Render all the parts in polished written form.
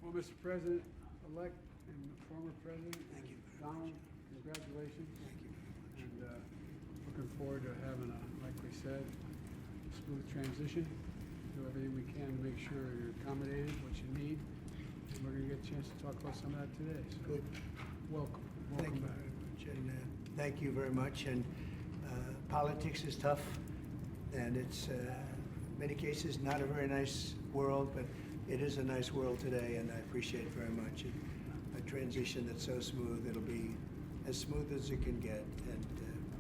Well, Mr. President-elect and former President, Thank you very Donald, congratulations. Thank you very much. And looking forward to having like we said, smooth transition. Do everything we can to make sure you're accommodated, what you need. And we're going to get a chance to talk about some of that today. So Good. welcome. Thank you back. very much. And thank you very much. And politics is tough, and it's in many cases not a very nice world, but it is a nice world today, and I appreciate it very much. And a transition that's so smooth, it'll be as smooth as it can get, and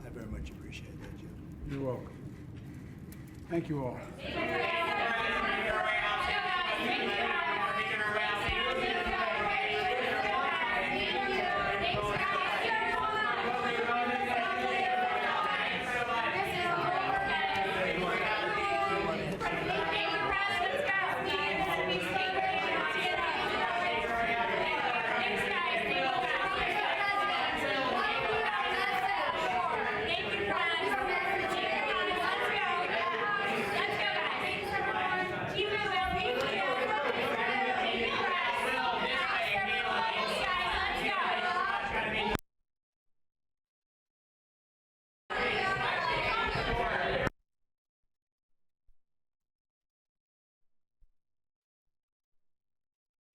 I very much appreciate that, Jim. You're welcome. Thank you all. Thank you.